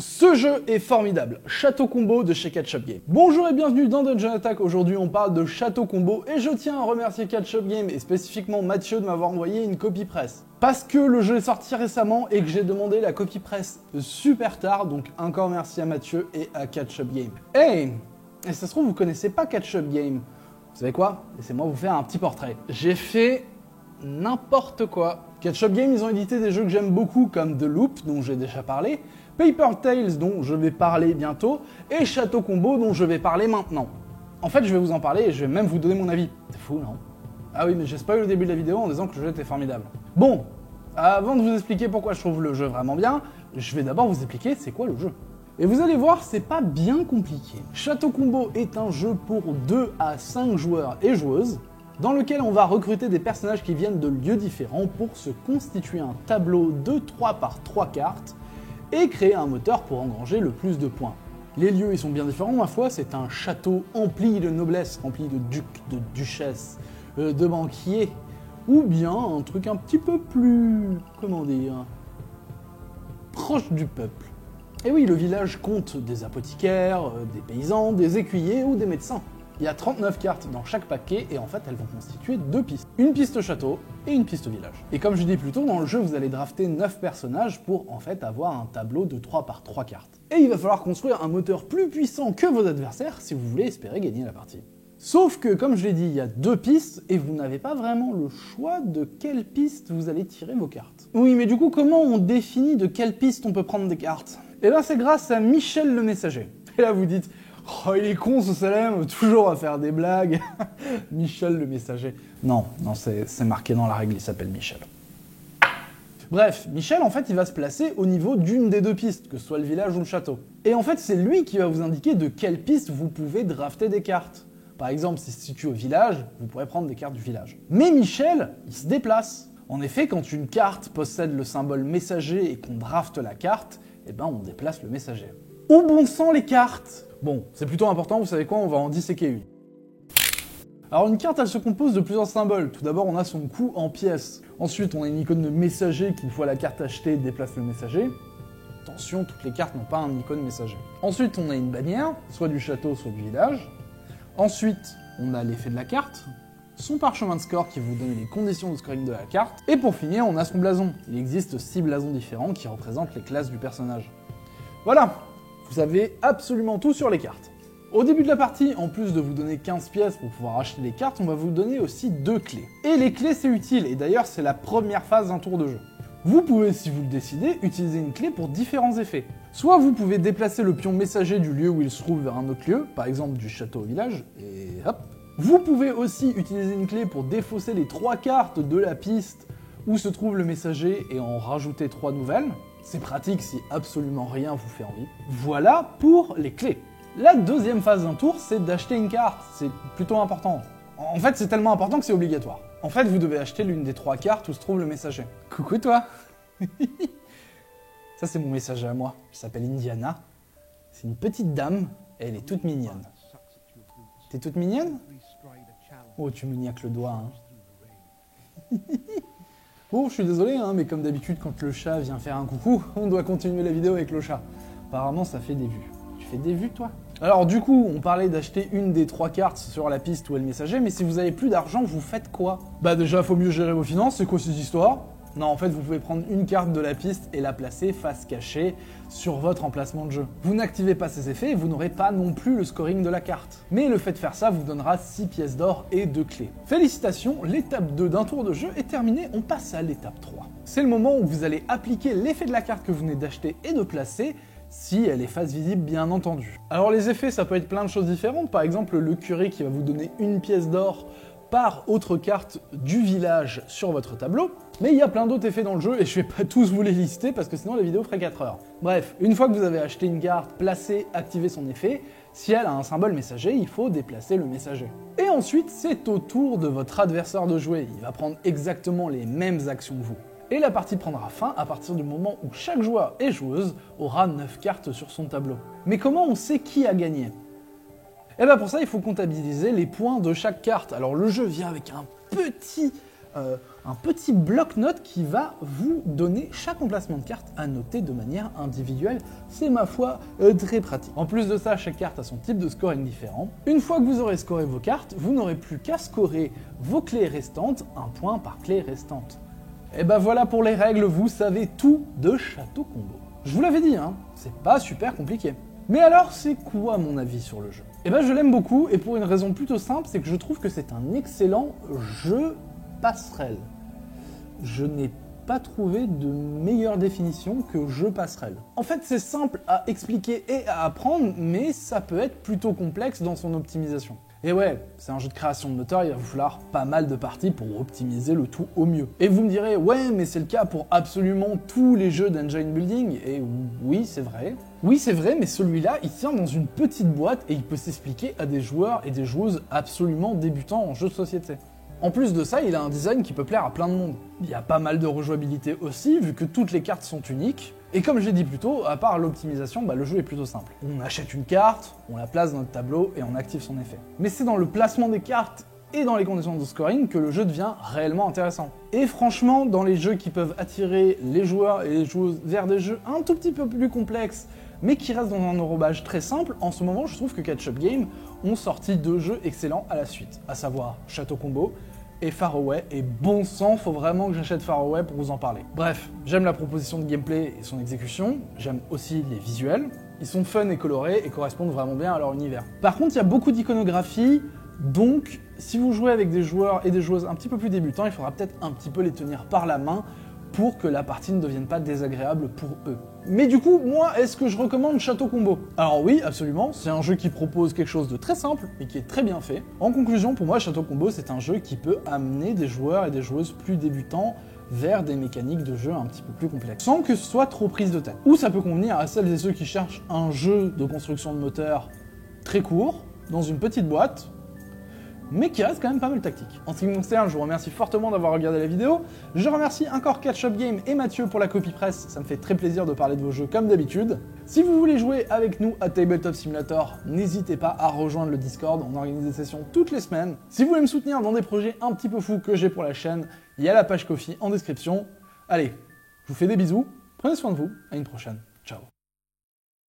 Ce jeu est formidable, Château Combo de chez Catch-Up Game. Bonjour et bienvenue dans Dungeon Attack. Aujourd'hui on parle de Château Combo et je tiens à remercier Catch-Up Game et spécifiquement Mathieu de m'avoir envoyé une copie presse. Parce que le jeu est sorti récemment et que j'ai demandé la copie presse super tard, donc encore merci à Mathieu et à Catch-Up Game. Hey, et ça se trouve vous connaissez pas Catch-Up Game. Vous savez quoi? Laissez-moi vous faire un petit portrait. J'ai fait n'importe quoi. Catch-Up Game, ils ont édité des jeux que j'aime beaucoup comme The Loop, dont j'ai déjà parlé, Paper Tales, dont je vais parler bientôt, et Château Combo, dont je vais parler maintenant. En fait, je vais vous en parler et je vais même vous donner mon avis. C'est fou, non? Ah oui, mais j'ai spoilé au début de la vidéo en disant que le jeu était formidable. Bon, avant de vous expliquer pourquoi je trouve le jeu vraiment bien, je vais d'abord vous expliquer c'est quoi le jeu. Et vous allez voir, c'est pas bien compliqué. Château Combo est un jeu pour 2 à 5 joueurs et joueuses, dans lequel on va recruter des personnages qui viennent de lieux différents pour se constituer un tableau de 3 par 3 cartes et créer un moteur pour engranger le plus de points. Les lieux ils sont bien différents, ma foi, c'est un château empli de noblesse, rempli de ducs, de duchesses, de banquiers, ou bien un truc un petit peu plus, comment dire, proche du peuple. Et oui, le village compte des apothicaires, des paysans, des écuyers ou des médecins. Il y a 39 cartes dans chaque paquet et en fait elles vont constituer 2 pistes. Une piste château et une piste village. Et comme je dis plus tôt, dans le jeu vous allez drafter 9 personnages pour en fait avoir un tableau de 3 par 3 cartes. Et il va falloir construire un moteur plus puissant que vos adversaires si vous voulez espérer gagner la partie. Sauf que comme je l'ai dit, il y a 2 pistes et vous n'avez pas vraiment le choix de quelle piste vous allez tirer vos cartes. Oui, mais du coup comment on définit de quelle piste on peut prendre des cartes? Et bien c'est grâce à Michel le Messager. Et là vous dites... Oh, il est con ce Salem, toujours à faire des blagues. Michel le Messager. Non, c'est marqué dans la règle, il s'appelle Michel. Bref, Michel, en fait, il va se placer au niveau d'une des 2 pistes, que ce soit le village ou le château. Et en fait, c'est lui qui va vous indiquer de quelle piste vous pouvez drafter des cartes. Par exemple, si c'est situé au village, vous pourrez prendre des cartes du village. Mais Michel, il se déplace. En effet, quand une carte possède le symbole messager et qu'on drafte la carte, eh ben on déplace le messager. Où bon sang les cartes? Bon, c'est plutôt important, vous savez quoi, on va en disséquer une. Alors une carte, elle se compose de plusieurs symboles. Tout d'abord, on a son coût en pièces. Ensuite, on a une icône de messager qui, une fois la carte achetée, déplace le messager. Attention, toutes les cartes n'ont pas une icône messager. Ensuite, on a une bannière, soit du château, soit du village. Ensuite, on a l'effet de la carte, son parchemin de score qui vous donne les conditions de scoring de la carte. Et pour finir, on a son blason. Il existe 6 blasons différents qui représentent les classes du personnage. Voilà! Vous avez absolument tout sur les cartes. Au début de la partie, en plus de vous donner 15 pièces pour pouvoir acheter les cartes, on va vous donner aussi 2 clés. Et les clés c'est utile, et d'ailleurs c'est la première phase d'un tour de jeu. Vous pouvez, si vous le décidez, utiliser une clé pour différents effets. Soit vous pouvez déplacer le pion messager du lieu où il se trouve vers un autre lieu, par exemple du château au village, et hop. Vous pouvez aussi utiliser une clé pour défausser les 3 cartes de la piste où se trouve le messager et en rajouter 3 nouvelles. C'est pratique si absolument rien vous fait envie. Voilà pour les clés. La deuxième phase d'un tour, c'est d'acheter une carte. C'est plutôt important. En fait, c'est tellement important que c'est obligatoire. En fait, vous devez acheter l'une des 3 cartes où se trouve le messager. Coucou toi. Ça, c'est mon messager à moi. Elle s'appelle Indiana. C'est une petite dame et elle est toute mignonne. T'es toute mignonne? Oh, tu me niaques le doigt, hein. Bon, je suis désolé, hein, mais comme d'habitude, quand le chat vient faire un coucou, on doit continuer la vidéo avec le chat. Apparemment, ça fait des vues. Tu fais des vues, toi? Alors du coup, on parlait d'acheter une des 3 cartes sur la piste où est le messager, mais si vous avez plus d'argent, vous faites quoi? Bah déjà, faut mieux gérer vos finances, c'est quoi ces histoires? Non, en fait, vous pouvez prendre une carte de la piste et la placer face cachée sur votre emplacement de jeu. Vous n'activez pas ces effets et vous n'aurez pas non plus le scoring de la carte. Mais le fait de faire ça vous donnera 6 pièces d'or et 2 clés. Félicitations, l'étape 2 d'un tour de jeu est terminée, on passe à l'étape 3. C'est le moment où vous allez appliquer l'effet de la carte que vous venez d'acheter et de placer, si elle est face visible bien entendu. Alors les effets, ça peut être plein de choses différentes, par exemple le curé qui va vous donner une pièce d'or par autre carte du village sur votre tableau, mais il y a plein d'autres effets dans le jeu et je vais pas tous vous les lister parce que sinon la vidéo ferait 4 heures. Bref, une fois que vous avez acheté une carte, placé, activé son effet, si elle a un symbole messager, il faut déplacer le messager. Et ensuite, c'est au tour de votre adversaire de jouer, il va prendre exactement les mêmes actions que vous. Et la partie prendra fin à partir du moment où chaque joueur et joueuse aura 9 cartes sur son tableau. Mais comment on sait qui a gagné? Et bien pour ça, il faut comptabiliser les points de chaque carte. Alors le jeu vient avec un petit un petit bloc-notes qui va vous donner chaque emplacement de carte à noter de manière individuelle. C'est ma foi très pratique. En plus de ça, chaque carte a son type de scoring différent. Une fois que vous aurez scoré vos cartes, vous n'aurez plus qu'à scorer vos clés restantes, un point par clé restante. Et ben voilà pour les règles, vous savez tout de Château Combo. Je vous l'avais dit, hein, c'est pas super compliqué. Mais alors, c'est quoi mon avis sur le jeu? Eh ben je l'aime beaucoup, et pour une raison plutôt simple, c'est que je trouve que c'est un excellent jeu passerelle. Je n'ai pas trouvé de meilleure définition que jeu passerelle. En fait, c'est simple à expliquer et à apprendre, mais ça peut être plutôt complexe dans son optimisation. Et ouais, c'est un jeu de création de moteur, il va vous falloir pas mal de parties pour optimiser le tout au mieux. Et vous me direz, ouais, mais c'est le cas pour absolument tous les jeux d'engine building, et oui, c'est vrai. Oui, c'est vrai, mais celui-là, il tient dans une petite boîte et il peut s'expliquer à des joueurs et des joueuses absolument débutants en jeu de société. En plus de ça, il a un design qui peut plaire à plein de monde. Il y a pas mal de rejouabilité aussi, vu que toutes les cartes sont uniques. Et comme j'ai dit plus tôt, à part l'optimisation, le jeu est plutôt simple. On achète une carte, on la place dans notre tableau et on active son effet. Mais c'est dans le placement des cartes et dans les conditions de scoring que le jeu devient réellement intéressant. Et franchement, dans les jeux qui peuvent attirer les joueurs et les joueuses vers des jeux un tout petit peu plus complexes, mais qui restent dans un enrobage très simple, en ce moment je trouve que Catch Up Game ont sorti 2 jeux excellents à la suite, à savoir Château Combo et Faraway, et bon sang, faut vraiment que j'achète Faraway pour vous en parler. Bref, j'aime la proposition de gameplay et son exécution, j'aime aussi les visuels, ils sont fun et colorés et correspondent vraiment bien à leur univers. Par contre, il y a beaucoup d'iconographie, donc si vous jouez avec des joueurs et des joueuses un petit peu plus débutants, il faudra peut-être un petit peu les tenir par la main pour que la partie ne devienne pas désagréable pour eux. Mais du coup, moi, est-ce que je recommande Château Combo? Alors oui, absolument, c'est un jeu qui propose quelque chose de très simple, mais qui est très bien fait. En conclusion, pour moi, Château Combo, c'est un jeu qui peut amener des joueurs et des joueuses plus débutants vers des mécaniques de jeu un petit peu plus complexes, sans que ce soit trop prise de tête. Ou ça peut convenir à celles et ceux qui cherchent un jeu de construction de moteur très court, dans une petite boîte, mais qui reste quand même pas mal tactique. En ce qui me concerne, je vous remercie fortement d'avoir regardé la vidéo. Je remercie encore Catch Up Game et Mathieu pour la copie presse, ça me fait très plaisir de parler de vos jeux comme d'habitude. Si vous voulez jouer avec nous à Tabletop Simulator, n'hésitez pas à rejoindre le Discord, on organise des sessions toutes les semaines. Si vous voulez me soutenir dans des projets un petit peu fous que j'ai pour la chaîne, il y a la page Ko-fi en description. Allez, je vous fais des bisous, prenez soin de vous, à une prochaine, ciao.